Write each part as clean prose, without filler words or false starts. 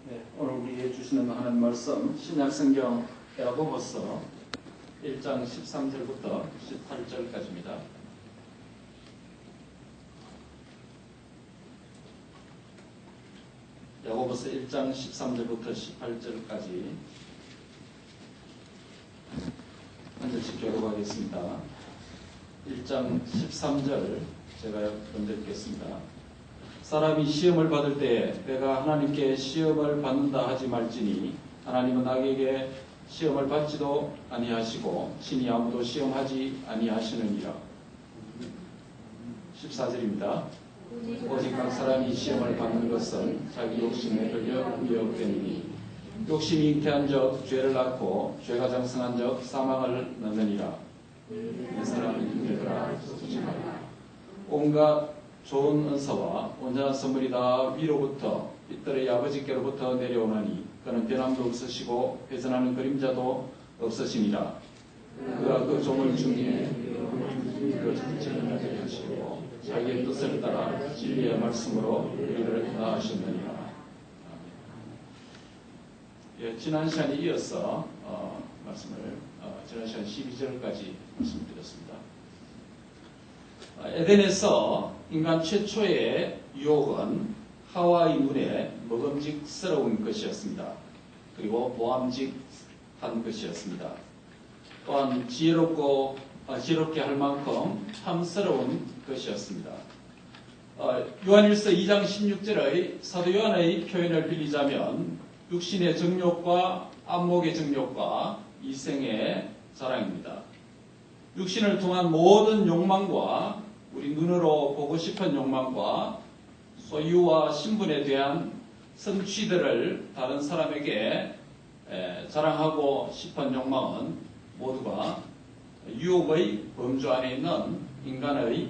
네, 오늘 우리에게 주시는 하나님 말씀 신약성경 야고보서 1장 13절부터 18절까지입니다. 야고보서 1장 13절부터 18절까지 한 절씩 교독하겠습니다. 1장 13절 제가 먼저 읽겠습니다. 사람이 시험을 받을 때 내가 하나님께 시험을 받는다 하지 말지니 하나님은 악에게 시험을 받지도 아니하시고 친히 아무도 시험하지 아니하시느니라. 14절입니다. 오직 각 사람이 시험을 받는 것은 자기 욕심에 걸려 미혹되느니 욕심이 잉태한 적 죄를 낳고 죄가 장성한 적 사망을 낳느니라. 내 사람은 힘들어라 쏟지 마라. 온갖 좋은 은사와 온전한 선물이 다 위로부터 빛들의 아버지께로부터 내려오나니 그는 변함도 없으시고 회전하는 그림자도 없으시니라. 그가 그 종을 중에 그 정직하게 하시고 자기의 뜻을 따라 진리의 말씀으로 우리를 낳으셨느니라. 예, 지난 시간에 이어서 말씀을 지난 시간 12절까지 말씀드렸습니다. 에덴에서 인간 최초의 유혹은 하와의 눈에 먹음직스러운 것이었습니다. 그리고 보암직한 것이었습니다. 또한 지혜롭게 할 만큼 탐스러운 것이었습니다. 요한일서 2장 16절의 사도 요한의 표현을 빌리자면 육신의 정욕과 안목의 정욕과 이생의 자랑입니다. 육신을 통한 모든 욕망과 우리 눈으로 보고 싶은 욕망과 소유와 신분에 대한 성취들을 다른 사람에게 자랑하고 싶은 욕망은 모두가 유혹의 범주 안에 있는 인간의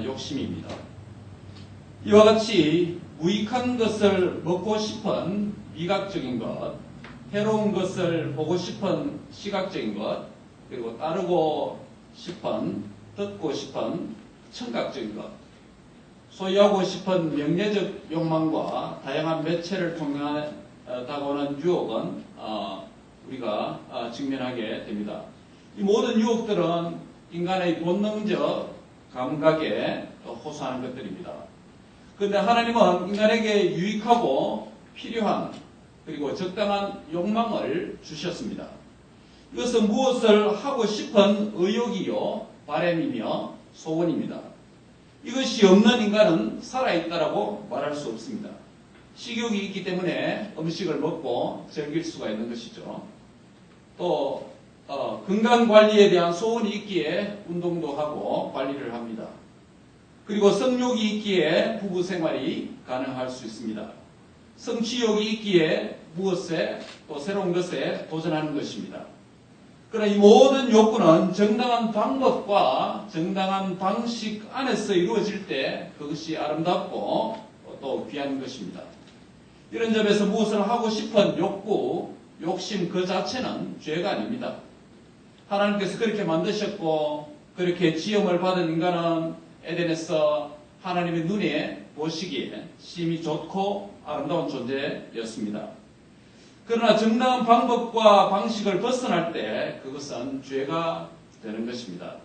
욕심입니다. 이와 같이 무익한 것을 먹고 싶은 미각적인 것, 해로운 것을 보고 싶은 시각적인 것, 그리고 따르고 싶은, 듣고 싶은 청각적인 것, 소유하고 싶은 명예적 욕망과 다양한 매체를 통해 다가오는 유혹은 우리가 직면하게 됩니다. 이 모든 유혹들은 인간의 본능적 감각에 호소하는 것들입니다. 그런데 하나님은 인간에게 유익하고 필요한 그리고 적당한 욕망을 주셨습니다. 이것은 무엇을 하고 싶은 의욕이요, 바람이며 소원입니다. 이것이 없는 인간은 살아있다라고 말할 수 없습니다. 식욕이 있기 때문에 음식을 먹고 즐길 수가 있는 것이죠. 또 건강관리에 대한 소원이 있기에 운동도 하고 관리를 합니다. 그리고 성욕이 있기에 부부생활이 가능할 수 있습니다. 성취욕이 있기에 무엇에 또 새로운 것에 도전하는 것입니다. 그러나 이 모든 욕구는 정당한 방법과 정당한 방식 안에서 이루어질 때 그것이 아름답고 또 귀한 것입니다. 이런 점에서 무엇을 하고 싶은 욕구, 욕심 그 자체는 죄가 아닙니다. 하나님께서 그렇게 만드셨고 그렇게 지음을 받은 인간은 에덴에서 하나님의 눈에 보시기에 심히 좋고 아름다운 존재였습니다. 그러나 정당한 방법과 방식을 벗어날 때 그것은 죄가 되는 것입니다.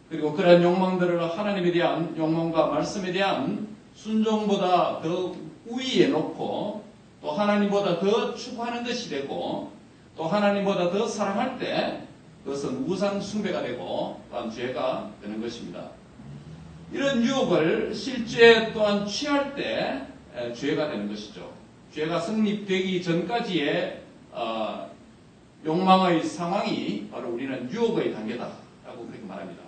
그리고 그러한 욕망들을 하나님에 대한 욕망과 말씀에 대한 순종보다 더 우위에 놓고 또 하나님보다 더 추구하는 것이 되고 또 하나님보다 더 사랑할 때 그것은 우상 숭배가 되고 또한 죄가 되는 것입니다. 이런 유혹을 실제 또한 취할 때 죄가 되는 것이죠. 죄가 성립되기 전까지의 욕망의 상황이 바로 우리는 유혹의 단계다라고 그렇게 말합니다.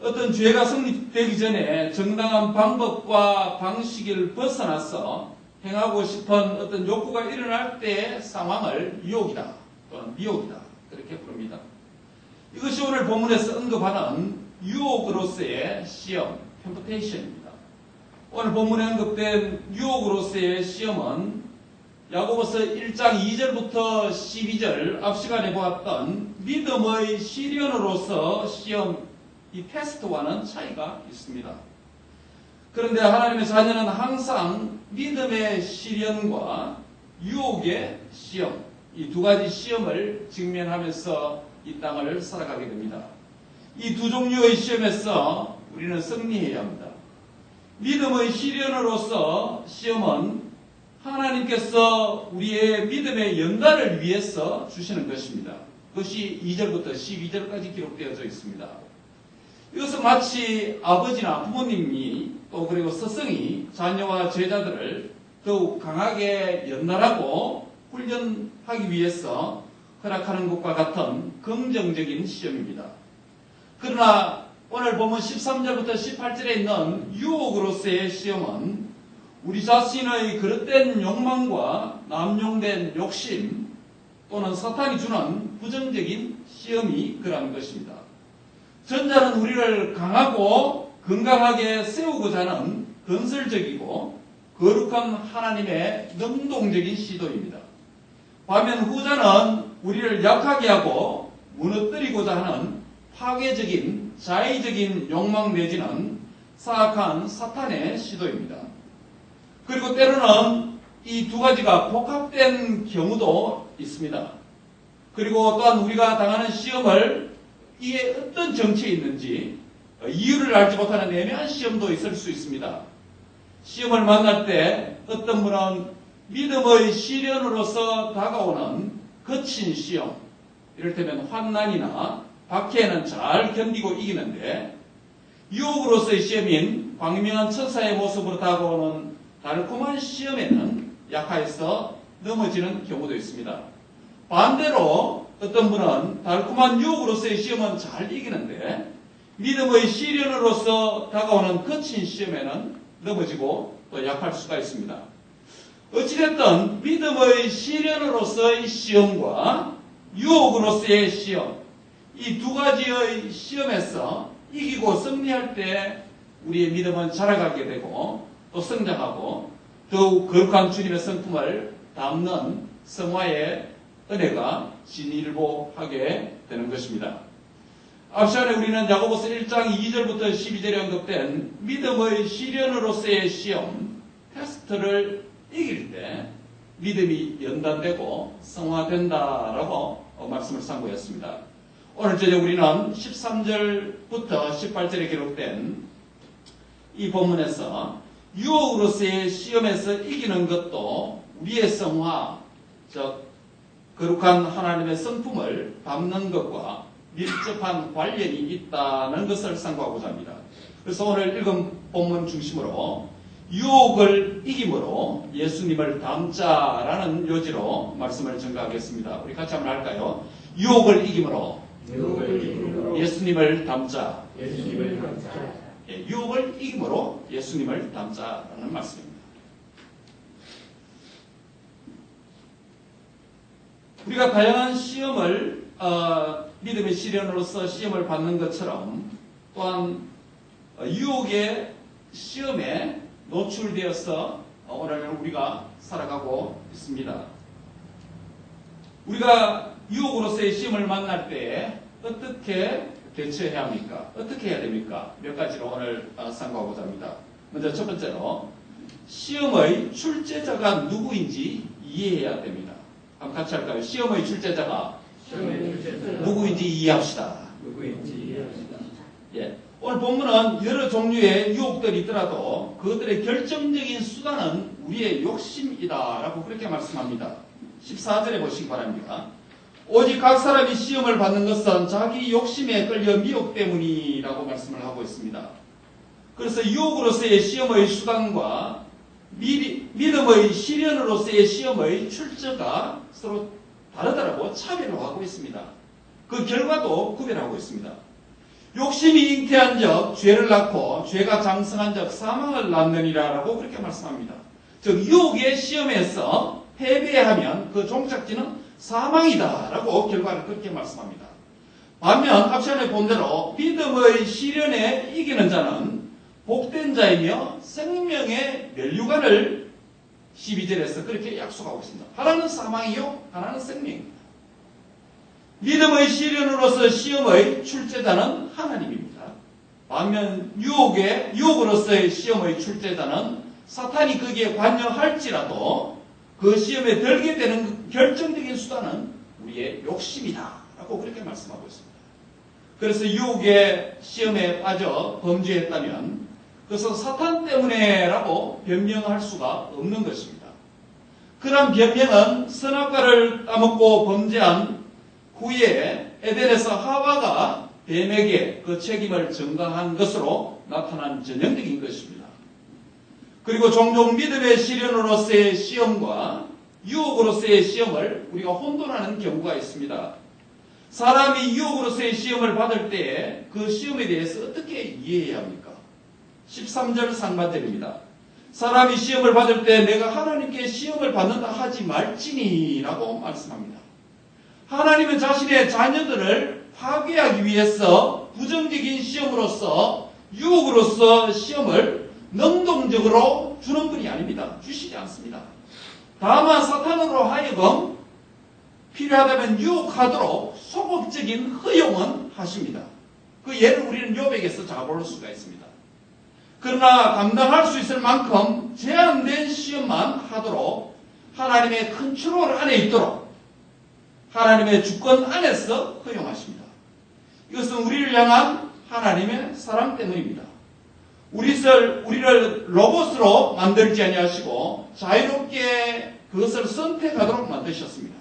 어떤 죄가 성립되기 전에 정당한 방법과 방식을 벗어나서 행하고 싶은 어떤 욕구가 일어날 때의 상황을 유혹이다 또는 미혹이다 그렇게 부릅니다. 이것이 오늘 본문에서 언급하는 유혹으로서의 시험, 템프테이션입니다. 오늘 본문에 언급된 유혹으로서의 시험은 야고보서 1장 2절부터 12절 앞 시간에 보았던 믿음의 시련으로서 시험, 이 테스트와는 차이가 있습니다. 그런데 하나님의 자녀는 항상 믿음의 시련과 유혹의 시험, 이 두 가지 시험을 직면하면서 이 땅을 살아가게 됩니다. 이 두 종류의 시험에서 우리는 승리해야 합니다. 믿음의 시련으로서 시험은 하나님께서 우리의 믿음의 연단을 위해서 주시는 것입니다. 그것이 2절부터 12절까지 기록되어져 있습니다. 이것은 마치 아버지나 부모님이 또 그리고 스승이 자녀와 제자들을 더욱 강하게 연단하고 훈련하기 위해서 허락하는 것과 같은 긍정적인 시험입니다. 그러나 오늘 보면 13절부터 18절에 있는 유혹으로서의 시험은 우리 자신의 그릇된 욕망과 남용된 욕심 또는 사탄이 주는 부정적인 시험이 그러한 것입니다. 전자는 우리를 강하고 건강하게 세우고자 하는 건설적이고 거룩한 하나님의 능동적인 시도입니다. 반면 후자는 우리를 약하게 하고 무너뜨리고자 하는 파괴적인 자의적인 욕망 내지는 사악한 사탄의 시도입니다. 그리고 때로는 이 두 가지가 복합된 경우도 있습니다. 그리고 또한 우리가 당하는 시험을 이게 어떤 정체에 있는지 이유를 알지 못하는 애매한 시험도 있을 수 있습니다. 시험을 만날 때 어떤 분은 믿음의 시련으로서 다가오는 거친 시험, 이를테면 환난이나 박해는 잘 견디고 이기는데 유혹으로서의 시험인 광명한 천사의 모습으로 다가오는 달콤한 시험에는 약하여서 넘어지는 경우도 있습니다. 반대로 어떤 분은 달콤한 유혹으로서의 시험은 잘 이기는데 믿음의 시련으로서 다가오는 거친 시험에는 넘어지고 또 약할 수가 있습니다. 어찌됐든 믿음의 시련으로서의 시험과 유혹으로서의 시험, 이 두 가지의 시험에서 이기고 승리할 때 우리의 믿음은 자라가게 되고 또 성장하고 더욱 거룩한 주님의 성품을 담는 성화의 은혜가 진일보하게 되는 것입니다. 앞 시간에 우리는 야고보서 1장 2절부터 12절에 언급된 믿음의 시련으로서의 시험, 테스트를 이길 때 믿음이 연단되고 성화된다라고 말씀을 상고했습니다. 오늘 저녁 우리는 13절부터 18절에 기록된 이 본문에서 유혹으로서의 시험에서 이기는 것도 우리의 성화, 즉 거룩한 하나님의 성품을 담는 것과 밀접한 관련이 있다는 것을 상고하고자 합니다. 그래서 오늘 읽은 본문 중심으로 유혹을 이김으로 예수님을 닮자라는 요지로 말씀을 전가하겠습니다. 우리 같이 한번 할까요? 유혹을 이김으로 예수님을 닮자. 유혹을 이김으로 예수님을 닮자라는 말씀입니다. 우리가 다양한 시험을 믿음의 시련으로서 시험을 받는 것처럼 또한 유혹의 시험에 노출되어서 오늘 우리가 살아가고 있습니다. 우리가 유혹으로서의 시험을 만날 때 어떻게 대처해야 합니까? 어떻게 해야 됩니까? 몇 가지로 오늘 상고하고자 합니다. 먼저 첫 번째로 시험의 출제자가 누구인지 이해해야 됩니다. 한번 같이 할까요? 시험의 출제자가 누구인지 이해합시다. 예. 오늘 본문은 여러 종류의 유혹들이 있더라도 그들의 결정적인 수단은 우리의 욕심이다라고 그렇게 말씀합니다. 14절에 보시기 바랍니다. 오직 각 사람이 시험을 받는 것은 자기 욕심에 끌려 미혹 때문이라고 말씀을 하고 있습니다. 그래서 유혹으로서의 시험의 수단과 믿음의 시련으로서의 시험의 출처가 서로 다르다라고 차별을 하고 있습니다. 그 결과도 구별하고 있습니다. 욕심이 잉태한 적 죄를 낳고 죄가 장성한 적 사망을 낳느니라라고 그렇게 말씀합니다. 즉 유혹의 시험에서 패배하면 그 종착지는 사망이다라고 결과를 그렇게 말씀합니다. 반면 앞시간에 본 대로 믿음의 시련에 이기는 자는 복된 자이며 생명의 면류관을 12절에서 그렇게 약속하고 있습니다. 하나는 사망이요 하나는 생명입니다. 믿음의 시련으로서 시험의 출제자는 하나님입니다. 반면 유혹으로서의 시험의 출제자는 사탄이 거기에 관여할지라도 그 시험에 들게 되는 결정적인 수단은 우리의 욕심이다 라고 그렇게 말씀하고 있습니다. 그래서 유혹의 시험에 빠져 범죄했다면 그것은 사탄 때문에 라고 변명할 수가 없는 것입니다. 그런 변명은 선악과를 따먹고 범죄한 후에 에덴에서 하와가 뱀에게 그 책임을 전가한 것으로 나타난 전형적인 것입니다. 그리고 종종 믿음의 시련으로서의 시험과 유혹으로서의 시험을 우리가 혼돈하는 경우가 있습니다. 사람이 유혹으로서의 시험을 받을 때에 그 시험에 대해서 어떻게 이해해야 합니까? 13절 상반절입니다. 사람이 시험을 받을 때 내가 하나님께 시험을 받는다 하지 말지니 라고 말씀합니다. 하나님은 자신의 자녀들을 파괴하기 위해서 부정적인 시험으로서 유혹으로서 시험을 능동적으로 주는 분이 아닙니다. 주시지 않습니다. 다만 사탄으로 하여금 필요하다면 유혹하도록 소극적인 허용은 하십니다. 그 예를 우리는 욥에게서 잡아볼 수가 있습니다. 그러나 감당할 수 있을 만큼 제한된 시험만 하도록 하나님의 컨트롤 안에 있도록 하나님의 주권 안에서 허용하십니다. 이것은 우리를 향한 하나님의 사랑 때문입니다. 우리를 로봇으로 만들지 아니하시고 자유롭게 그것을 선택하도록 만드셨습니다.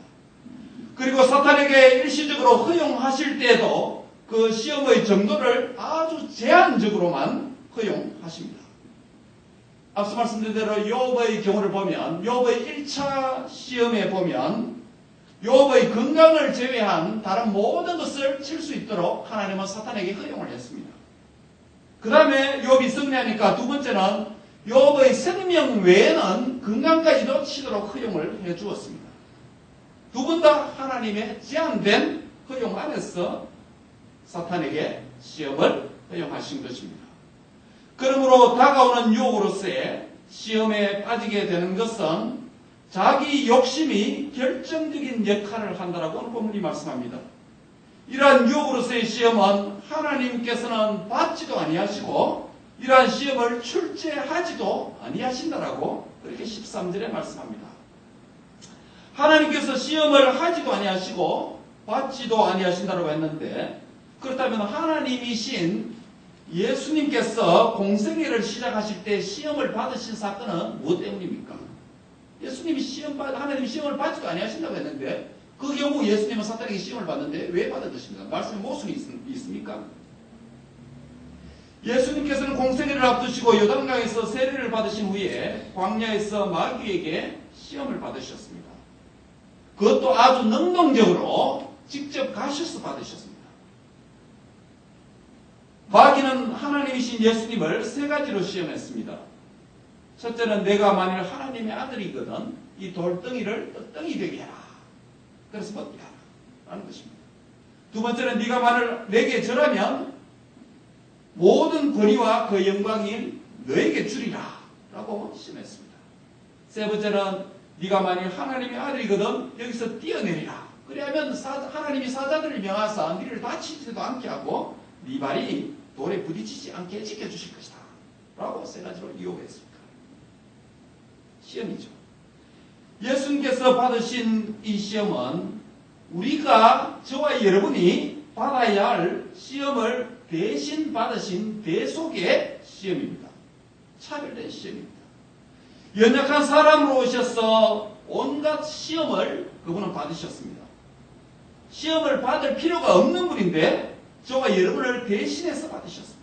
그리고 사탄에게 일시적으로 허용하실 때에도 그 시험의 정도를 아주 제한적으로만 허용하십니다. 앞서 말씀드린 대로 욥의 경우를 보면 욥의 1차 시험에 보면 욥의 건강을 제외한 다른 모든 것을 칠 수 있도록 하나님은 사탄에게 허용을 했습니다. 그 다음에 욥이 승리하니까 두 번째는 욥의 생명 외에는 건강까지도 치도록 허용을 해 주었습니다. 두 분 다 하나님의 제한된 허용 안에서 사탄에게 시험을 허용하신 것입니다. 그러므로 다가오는 유혹으로서의 시험에 빠지게 되는 것은 자기 욕심이 결정적인 역할을 한다라고 오늘 본문이 말씀합니다. 이러한 유혹으로서의 시험은 하나님께서는 받지도 아니하시고 이러한 시험을 출제하지도 아니하신다라고 그렇게 13절에 말씀합니다. 하나님께서 시험을 하지도 아니하시고 받지도 아니하신다라고 했는데 그렇다면 하나님이신 예수님께서 공생애를 시작하실 때 시험을 받으신 사건은 무엇 때문입니까? 예수님이 하나님이 시험을 받지도 아니하신다고 했는데 그 경우 예수님은 사탄에게 시험을 받는데 왜 받으십니까? 말씀에 모순이 있습니까? 예수님께서는 공생애를 앞두시고 요단강에서 세례를 받으신 후에 광야에서 마귀에게 시험을 받으셨습니다. 그것도 아주 능동적으로 직접 가셔서 받으셨습니다. 마귀는 하나님이신 예수님을 세 가지로 시험했습니다. 첫째는 내가 만일 하나님의 아들이거든 이 돌덩이를 떡덩이 되게 해라. 그래서 먹게 하라. 라는 것입니다. 두 번째는 네가 만일 내게 절하면 모든 권위와 그 영광이 너에게 주리라. 라고 시험했습니다. 세 번째는 네가 만일 하나님의 아들이거든 여기서 뛰어내리라. 그래야면 하나님이 사자들을 명하사 너를 다치지도 않게 하고 네 발이 돌에 부딪히지 않게 지켜주실 것이다. 라고 세 가지로 유혹했습니다. 시험이죠. 예수님께서 받으신 이 시험은 우리가 저와 여러분이 받아야 할 시험을 대신 받으신 대속의 시험입니다. 차별된 시험입니다. 연약한 사람으로 오셔서 온갖 시험을 그분은 받으셨습니다. 시험을 받을 필요가 없는 분인데 저와 여러분을 대신해서 받으셨습니다.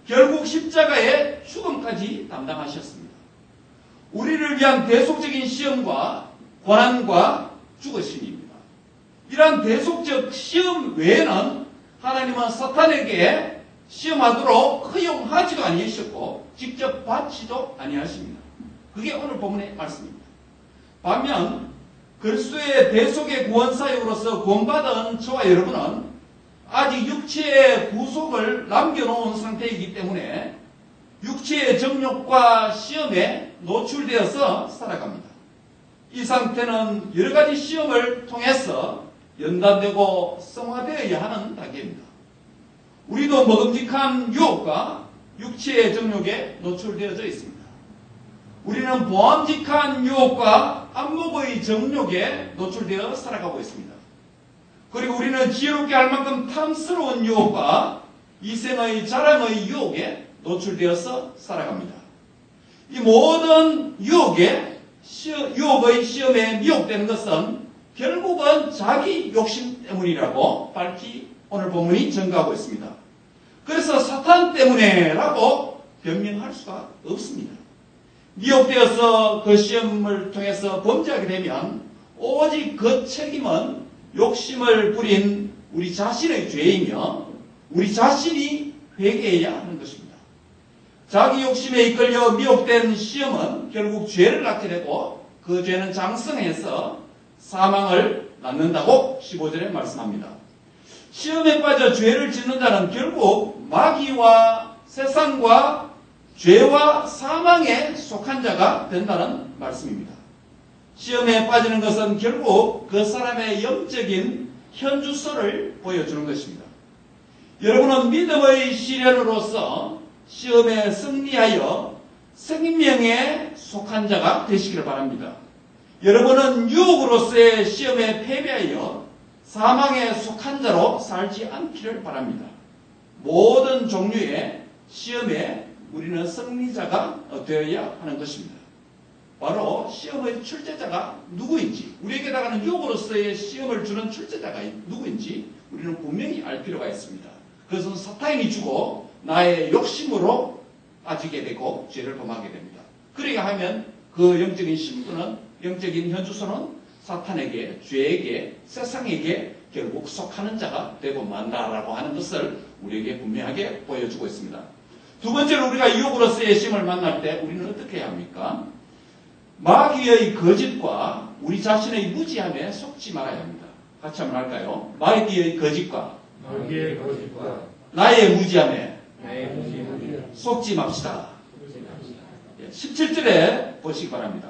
결국 십자가의 죽음까지 담당하셨습니다. 우리를 위한 대속적인 시험과 고난과 죽으심입니다. 이러한 대속적 시험 외에는 하나님은 사탄에게 시험하도록 허용하지도 아니하셨고 직접 받지도 아니하십니다. 그게 오늘 본문의 말씀입니다. 반면 그리스도의 대속의 구원사역으로서 구원받은 저와 여러분은 아직 육체의 구속을 남겨놓은 상태이기 때문에 육체의 정욕과 시험에 노출되어서 살아갑니다. 이 상태는 여러 가지 시험을 통해서 연단되고 성화되어야 하는 단계입니다. 우리도 먹음직한 유혹과 육체의 정욕에 노출되어져 있습니다. 우리는 보암직한 유혹과 안목의 정욕에 노출되어 살아가고 있습니다. 그리고 우리는 지혜롭게 할 만큼 탐스러운 유혹과 이생의 자랑의 유혹에 노출되어서 살아갑니다. 이 모든 유혹의 시험에 미혹되는 것은 결국은 자기 욕심 때문이라고 밝히 오늘 본문이 증거하고 있습니다. 그래서 사탄 때문에라고 변명할 수가 없습니다. 미혹되어서 그 시험을 통해서 범죄하게 되면 오직 그 책임은 욕심을 부린 우리 자신의 죄이며 우리 자신이 회개해야 하는 것입니다. 자기 욕심에 이끌려 미혹된 시험은 결국 죄를 낳게 되고 그 죄는 장성해서 사망을 낳는다고 15절에 말씀합니다. 시험에 빠져 죄를 짓는 자는 결국 마귀와 세상과 죄와 사망에 속한 자가 된다는 말씀입니다. 시험에 빠지는 것은 결국 그 사람의 영적인 현주소를 보여주는 것입니다. 여러분은 믿음의 시련으로서 시험에 승리하여 생명에 속한 자가 되시기를 바랍니다. 여러분은 유혹으로서의 시험에 패배하여 사망에 속한 자로 살지 않기를 바랍니다. 모든 종류의 시험에 우리는 승리자가 되어야 하는 것입니다. 바로 시험의 출제자가 누구인지, 우리에게 다가는 유혹으로서의 시험을 주는 출제자가 누구인지 우리는 분명히 알 필요가 있습니다. 그것은 사탄이 주고 나의 욕심으로 빠지게 되고 죄를 범하게 됩니다. 그렇게 하면 그 영적인 신분은, 영적인 현주소는 사탄에게, 죄에게, 세상에게 결국 속하는 자가 되고 만다라고 하는 것을 우리에게 분명하게 보여주고 있습니다. 두 번째로 우리가 유혹으로서의 시험을 만날 때 우리는 어떻게 해야 합니까? 마귀의 거짓과 우리 자신의 무지함에 속지 말아야 합니다. 같이 한번 할까요? 마귀의 거짓과 나의 무지함에 속지 맙시다. 17절에 보시기 바랍니다.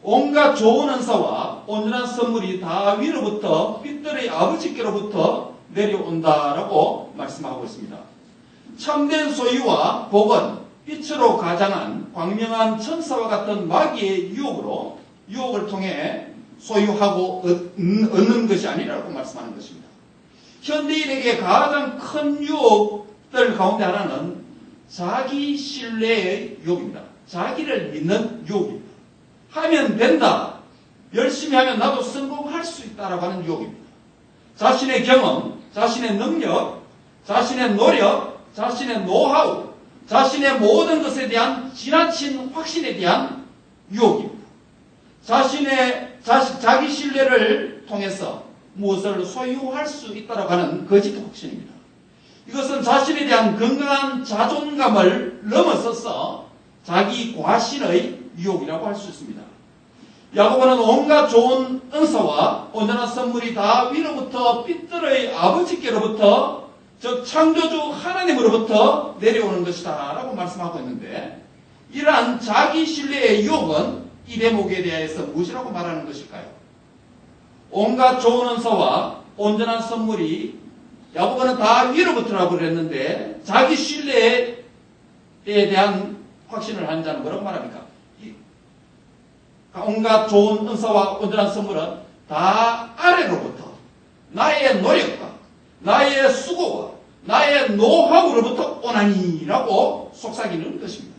온갖 좋은 은사와 온전한 선물이 다위로부터 빛들의 아버지께로부터 내려온다라고 말씀하고 있습니다. 참된 소유와 복은 빛으로 가장한 광명한 천사와 같은 마귀의 유혹을 통해 소유하고 얻는 것이 아니라고 말씀하는 것입니다. 현대인에게 가장 큰 유혹들 가운데 하나는 자기 신뢰의 유혹입니다. 자기를 믿는 유혹입니다. 하면 된다. 열심히 하면 나도 성공할 수 있다라고 하는 유혹입니다. 자신의 경험, 자신의 능력, 자신의 노력, 자신의 노하우, 자신의 모든 것에 대한 지나친 확신에 대한 유혹입니다. 자기 신뢰를 통해서 무엇을 소유할 수 있다라고 하는 거짓 확신입니다. 이것은 자신에 대한 건강한 자존감을 넘어서서 자기 과신의 유혹이라고 할 수 있습니다. 야고보는 온갖 좋은 은사와 온전한 선물이 다 위로부터 빛들의 아버지께로부터 즉 창조주 하나님으로부터 내려오는 것이다 라고 말씀하고 있는데, 이러한 자기 신뢰의 유혹은 이 대목에 대해서 무엇이라고 말하는 것일까요? 온갖 좋은 은사와 온전한 선물이 야고보는 다 위로부터라고 그랬는데 자기 신뢰에 대한 확신을 하는 자는 뭐라고 말합니까? 온갖 좋은 은사와 온전한 선물은 다 아래로부터 나의 노력과 나의 수고와 나의 노하우로부터 오나니라고 속삭이는 것입니다.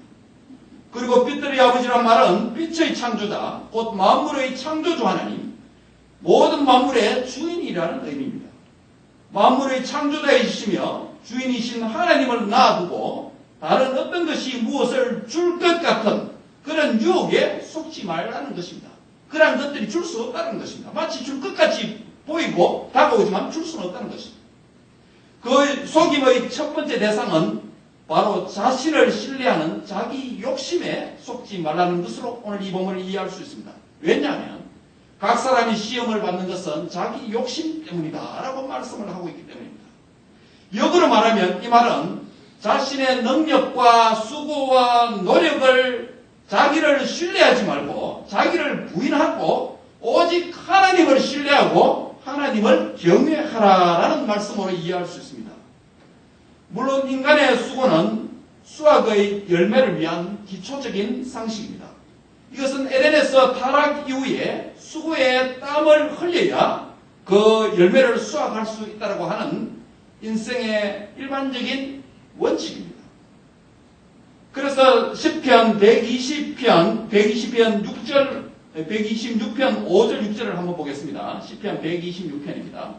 그리고 빛들의 아버지란 말은 빛의 창조자, 곧 만물의 창조주 하나님, 모든 만물의 주인이라는 의미입니다. 만물의 창조자이시며 주인이신 하나님을 놔두고 다른 어떤 것이 무엇을 줄 것 같은 그런 유혹에 속지 말라는 것입니다. 그런 것들이 줄 수 없다는 것입니다. 마치 줄 것 같이 보이고 다가오지만 줄 수는 없다는 것입니다. 그 속임의 첫 번째 대상은 바로 자신을 신뢰하는 자기 욕심에 속지 말라는 것으로 오늘 이 본문을 이해할 수 있습니다. 왜냐하면 각 사람이 시험을 받는 것은 자기 욕심 때문이다 라고 말씀을 하고 있기 때문입니다. 역으로 말하면 이 말은 자신의 능력과 수고와 노력을 자기를 신뢰하지 말고 자기를 부인하고 오직 하나님을 신뢰하고 하나님을 경외하라라는 말씀으로 이해할 수 있습니다. 물론 인간의 수고는 수학의 열매를 위한 기초적인 상식입니다. 그래서 타락 이후에 수고의 땀을 흘려야 그 열매를 수확할 수 있다고 하는 인생의 일반적인 원칙입니다. 그래서 시편 120편 6절 126편 5절 6절을 한번 보겠습니다. 시편 126편입니다.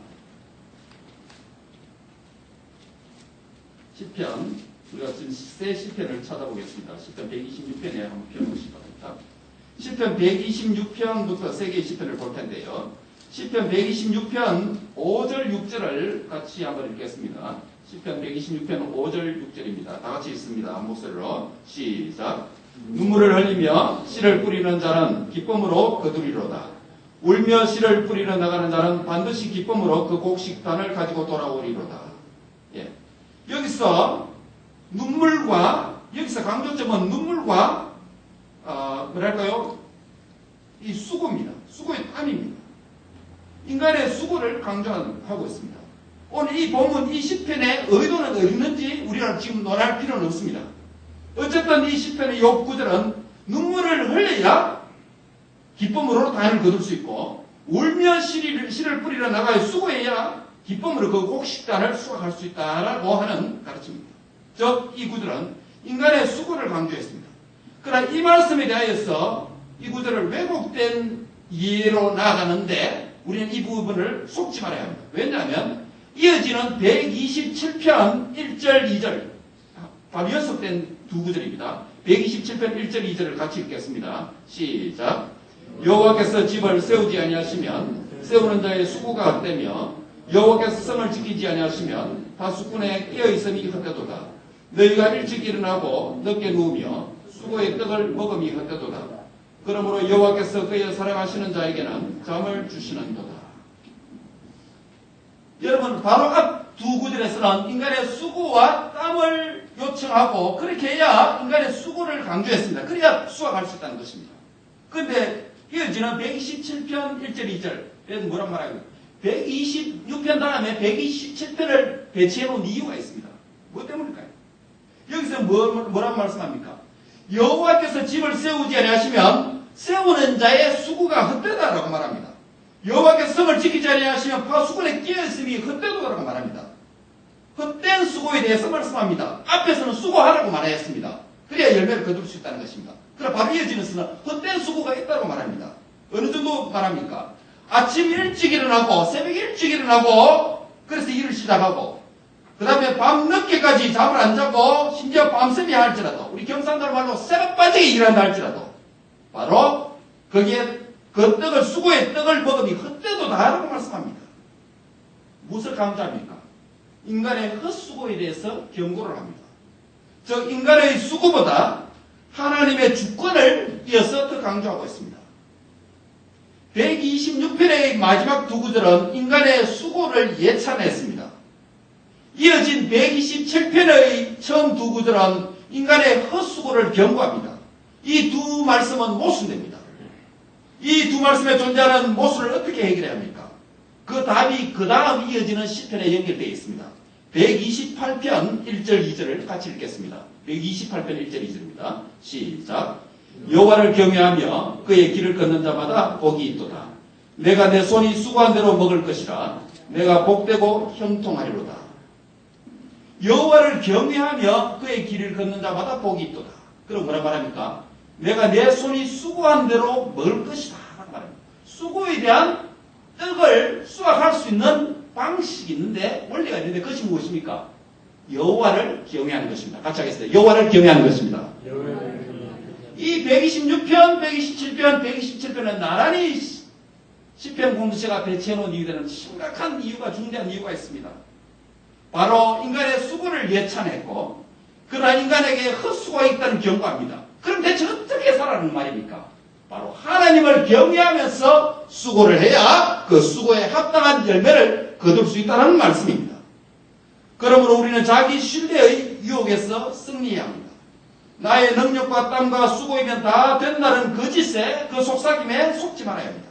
시편 우리가 지금 새 시편을 찾아보겠습니다. 시편 126편에 한번 펴보시기 바랍니다. 시편 126편부터 세 개의 시편을 볼 텐데요. 시편 126편 5절 6절을 같이 한번 읽겠습니다. 시편 126편 5절 6절입니다. 다 같이 읽습니다. 한 목소리로 시작. 눈물을 흘리며 씨를 뿌리는 자는 기쁨으로 거두리로다. 울며 씨를 뿌리러 나가는 자는 반드시 기쁨으로 그 곡식단을 가지고 돌아오리로다. 예. 여기서 눈물과 여기서 강조점은 눈물과 뭐랄까요? 이 수고입니다. 수고의 땀입니다. 인간의 수고를 강조하고 있습니다. 오늘 이 본문, 이 시편의 의도는 어딨는지 우리가 지금 논할 필요는 없습니다. 어쨌든 이 시편의 요 구절은 눈물을 흘려야 기쁨으로 단을 거둘 수 있고 울며 씨를 뿌리러 나가야 수고해야 기쁨으로 그 곡식단을 수확할 수 있다라고 하는 가르침입니다. 즉 이 구절은 인간의 수고를 강조했습니다. 그러나 이 말씀에 대하여서 이 구절을 왜곡된 이해로 나아가는데 우리는 이 부분을 속지 말아야 합니다. 왜냐하면 이어지는 127편 1절 2절 바로 연속된 두 구절입니다. 127편 1절 2절을 같이 읽겠습니다. 시작. 여호와께서 집을 세우지 아니하시면 세우는 자의 수고가 헛되며 여호와께서 성을 지키지 아니하시면 다 수군에 깨어있음이 헛되도다. 너희가 일찍 일어나고 늦게 누우며 수고의 떡을 먹음이 헛되도다. 그러므로 여호와께서 그의 사랑하시는 자에게는 잠을 주시는도다. 여러분 바로 앞 두 구절에서는 인간의 수고와 땀을 요청하고 그렇게 해야 인간의 수고를 강조했습니다. 그래야 수확할 수 있다는 것입니다. 그런데 이어지는 127편 1절 2절에는 뭐란 말이에요? 126편 다음에 127편을 배치해 놓은 이유가 있습니다. 뭐 때문일까요? 여기서 뭐란 말씀합니까? 여호와께서 집을 세우지 아니하시면 세우는 자의 수고가 헛되다라고 말합니다. 여호와께서 성을 지키지 아니하시면 파수꾼의 깨어있음이 헛되도다라고 말합니다. 헛된 수고에 대해서 말씀합니다. 앞에서는 수고하라고 말하였습니다. 그래야 열매를 거둘 수 있다는 것입니다. 그러나 바로 이어지는 수는 헛된 수고가 있다고 말합니다. 어느 정도 말합니까? 아침 일찍 일어나고 새벽 일찍 일어나고 그래서 일을 시작하고 그 다음에 밤 늦게까지 잠을 안 자고 심지어 밤샘이 할지라도 우리 경상도 말로 새벽바지게 일한다 할지라도 바로 거기에 그 떡을 수고의 떡을 먹음이 헛되도다라고 말씀합니다. 무엇을 강조합니까? 인간의 헛수고에 대해서 경고를 합니다. 즉 인간의 수고보다 하나님의 주권을 이어서 더 강조하고 있습니다. 126편의 마지막 두 구절은 인간의 수고를 예찬했습니다. 이어진 127편의 처음 두 구절은 인간의 헛수고를 경고합니다. 이 두 말씀은 모순됩니다. 이 두 말씀에 존재하는 모순을 어떻게 해결해야 합니까? 그 답이 그 다음 이어지는 시편에 연결되어 있습니다. 128편 1절 2절을 같이 읽겠습니다. 128편 1절 2절입니다. 시작. 여호와를 경외하며 그의 길을 걷는 자마다 복이 있도다. 내가 내 손이 수고한 대로 먹을 것이라. 내가 복되고 형통하리로다. 여호와를 경외하며 그의 길을 걷는 자마다 복이 있도다. 그럼 뭐라 말합니까? 내가 내 손이 수고한 대로 먹을 것이다 라고 말합니다. 수고에 대한 떡을 수확할 수 있는 방식이 있는데 원리가 있는데 그것이 무엇입니까? 여호와를 경외하는 것입니다. 같이 하겠습니다. 여호와를 경외하는 것입니다. 이 126편, 127편, 127편은 나란히 시편 공동체가 배치해놓은 이유들은 심각한 이유가 중대한 이유가 있습니다. 바로 인간의 수고를 예찬했고 그러나 인간에게 헛수고가 있다는 경고합니다. 그럼 대체 어떻게 살아라는 말입니까? 바로 하나님을 경외하면서 수고를 해야 그 수고에 합당한 열매를 거둘 수 있다는 말씀입니다. 그러므로 우리는 자기 신뢰의 유혹에서 승리해야 합니다. 나의 능력과 땀과 수고이면 다 된다는 거짓에 그 속삭임에 속지 말아야 합니다.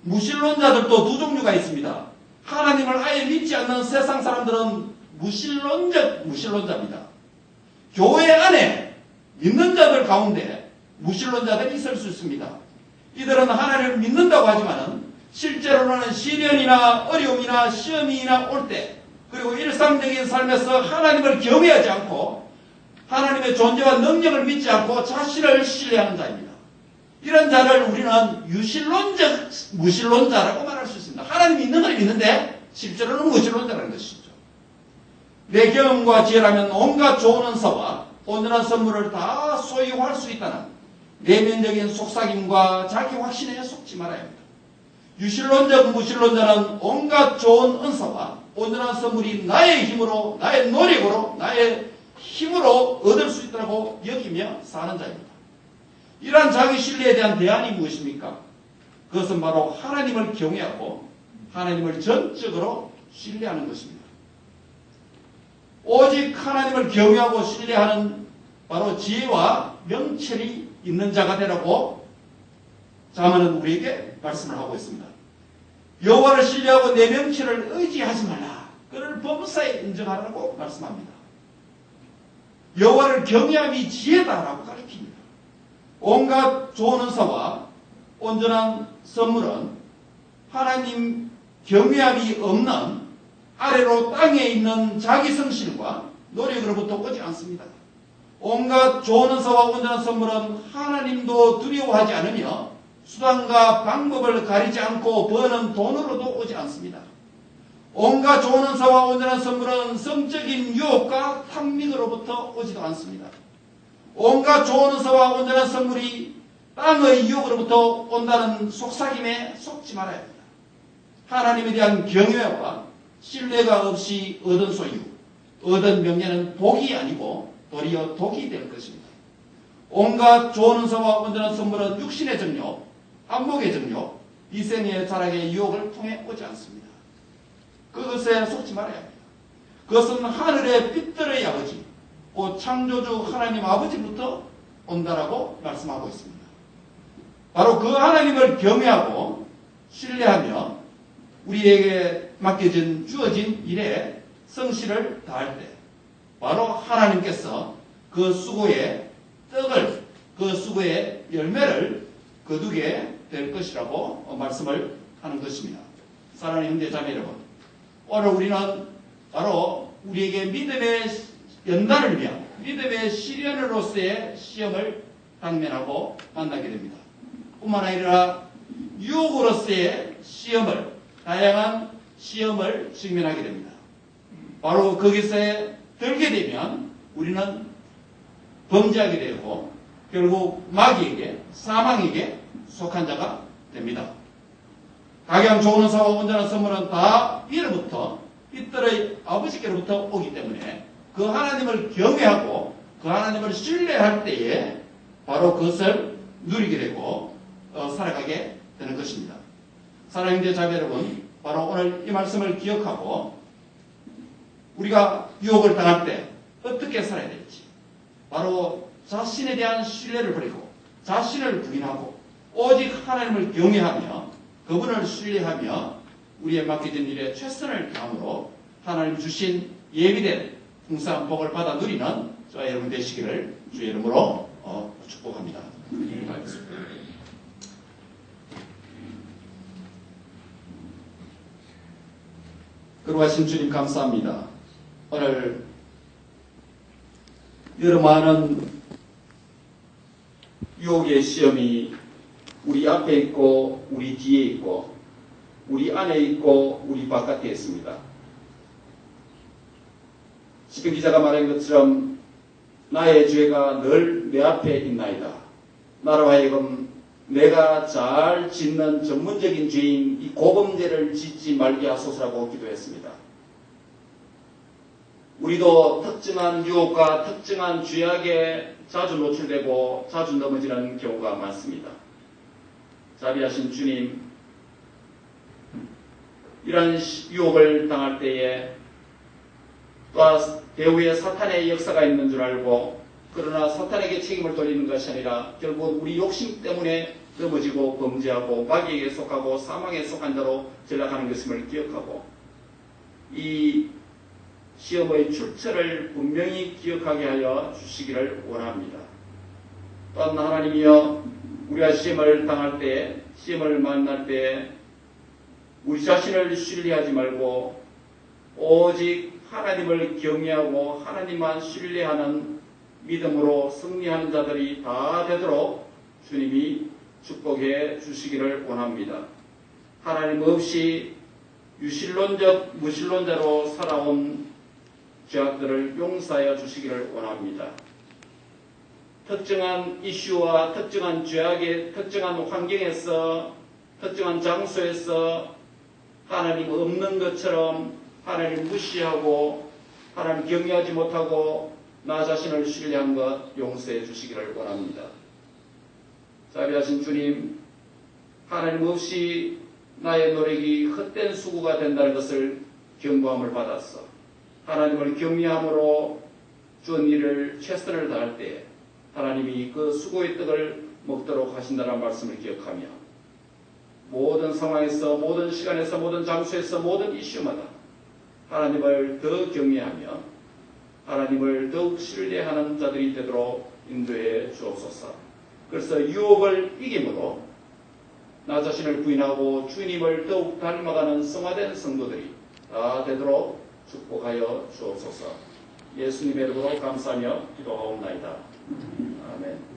무신론자들도 두 종류가 있습니다. 하나님을 아예 믿지 않는 세상 사람들은 무신론자입니다. 교회 안에 믿는 자들 가운데 무신론자들이 있을 수 있습니다. 이들은 하나님을 믿는다고 하지만은 실제로는 시련이나 어려움이나 시험이나 올 때, 그리고 일상적인 삶에서 하나님을 경외하지 않고 하나님의 존재와 능력을 믿지 않고 자신을 신뢰하는 자입니다. 이런 자를 우리는 무신론자라고 말할 수 있습니다. 하나님이 있는 걸 믿는데 실제로는 무신론자라는 것이죠. 내 경험과 지혜라면 온갖 좋은 은사와 온전한 선물을 다 소유할 수 있다는 내면적인 속삭임과 자기 확신에 속지 말아야 합니다. 유신론적 무신론자는 온갖 좋은 은사와 온전한 선물이 나의 힘으로, 나의 노력으로, 나의 힘으로 얻을 수 있다고 여기며 사는 자입니다. 이러한 자기 신뢰에 대한 대안이 무엇입니까? 그것은 바로 하나님을 경외하고 하나님을 전적으로 신뢰하는 것입니다. 오직 하나님을 경외하고 신뢰하는 바로 지혜와 명철이 있는 자가 되라고 자문은 우리에게 말씀을 하고 있습니다. 여호와를 신뢰하고 내 명철을 의지하지 말라. 그를 범사에 인정하라고 말씀합니다. 여호와를 경외함이 지혜다라고 가르칩니다. 온갖 좋은 은사와 온전한 선물은 하나님 경외함이 없는 아래로 땅에 있는 자기 성실과 노력으로부터 오지 않습니다. 온갖 좋은 은사와 온전한 선물은 하나님도 두려워하지 않으며 수단과 방법을 가리지 않고 버는 돈으로도 오지 않습니다. 온갖 좋은 은사와 온전한 선물은 성적인 유혹과 탐닉으로부터 오지도 않습니다. 온갖 좋은 은사와 온전한 선물이 땅의 유혹으로부터 온다는 속삭임에 속지 말아야 합니다. 하나님에 대한 경외와 신뢰가 없이 얻은 소유, 얻은 명예는 복이 아니고 도리어 독이 될 것입니다. 온갖 좋은 은사와 온전한 선물은 육신의 정욕, 안목의 정욕, 이생의 자락의 유혹을 통해 오지 않습니다. 그것에 속지 말아야 합니다. 그것은 하늘의 빛들의 아버지, 곧 창조주 하나님 아버지부터 온다라고 말씀하고 있습니다. 바로 그 하나님을 경외하고 신뢰하며 우리에게 맡겨진 주어진 일에 성실을 다할 때 바로 하나님께서 그 수고의 떡을, 그 수고의 열매를 거두게 될 것이라고 말씀을 하는 것입니다. 사랑하는 형제 자매 여러분, 오늘 우리는 바로 우리에게 믿음의 연단을 위한 믿음의 시련으로서의 시험을 당면하고 만나게 됩니다. 뿐만 아니라 유혹으로서의 시험을, 다양한 시험을 직면하게 됩니다. 바로 거기서 들게 되면 우리는 범죄하게 되고 결국 마귀에게, 사망에게 속한 자가 됩니다. 각양 좋은 은사와 온전한 선물은 다 위로부터, 빛들의 아버지께로부터 오기 때문에 그 하나님을 경외하고 그 하나님을 신뢰할 때에 바로 그것을 누리게 되고 살아가게 되는 것입니다. 사랑하는 형제 자매 여러분, 바로 오늘 이 말씀을 기억하고 우리가 유혹을 당할 때 어떻게 살아야 될지, 바로 자신에 대한 신뢰를 버리고 자신을 부인하고 오직 하나님을 경외하며 그분을 신뢰하며 우리의 맡겨진 일에 최선을 다함으로 하나님 주신 예비된 풍성한 복을 받아 누리는 저와 여러분 되시기를 주의 이름으로 축복합니다. 그러하신 주님 감사합니다. 오늘 여러 많은 유혹의 시험이 우리 앞에 있고 우리 뒤에 있고 우리 안에 있고 우리 바깥에 있습니다. 시편 기자가 말한 것처럼 나의 죄가 늘 내 앞에 있나이다. 나로 하여금 내가 잘 짓는 전문적인 죄인 이 고범죄를 짓지 말게 하소서라고 기도했습니다. 우리도 특정한 유혹과 특정한 죄악에 자주 노출되고 자주 넘어지는 경우가 많습니다. 자비하신 주님, 이러한 유혹을 당할 때에 또한 배후에 사탄의 역사가 있는 줄 알고 그러나 사탄에게 책임을 돌리는 것이 아니라 결국 우리 욕심 때문에 넘어지고 범죄하고 마귀에게 속하고 사망에 속한 자로 전락하는 것임을 기억하고 이 시험의 출처를 분명히 기억하게 하여 주시기를 원합니다. 또한 하나님이여 우리가 시험을 당할 때, 시험을 만날 때 우리 자신을 신뢰하지 말고 오직 하나님을 경외하고 하나님만 신뢰하는 믿음으로 승리하는 자들이 다 되도록 주님이 축복해 주시기를 원합니다. 하나님 없이 유실론적 무신론자로 살아온 죄악들을 용서하여 주시기를 원합니다. 특정한 이슈와 특정한 죄악의 특정한 환경에서 특정한 장소에서 하나님 없는 것처럼 하나님 무시하고 하나님 경외하지 못하고 나 자신을 신뢰한 것 용서해 주시기를 원합니다. 자비하신 주님, 하나님 없이 나의 노력이 헛된 수고가 된다는 것을 경고함을 받았어. 하나님을 경외함으로 준 일을 최선을 다할 때 하나님이 그 수고의 떡을 먹도록 하신다는 말씀을 기억하며 모든 상황에서 모든 시간에서 모든 장소에서 모든 이슈마다 하나님을 더 경외하며 하나님을 더욱 신뢰하는 자들이 되도록 인도해 주옵소서. 그래서 유혹을 이김으로 나 자신을 부인하고 주님을 더욱 닮아가는 성화된 성도들이 다 되도록 축복하여 주옵소서. 예수님의 이름으로 감사하며 기도하옵나이다. 아멘.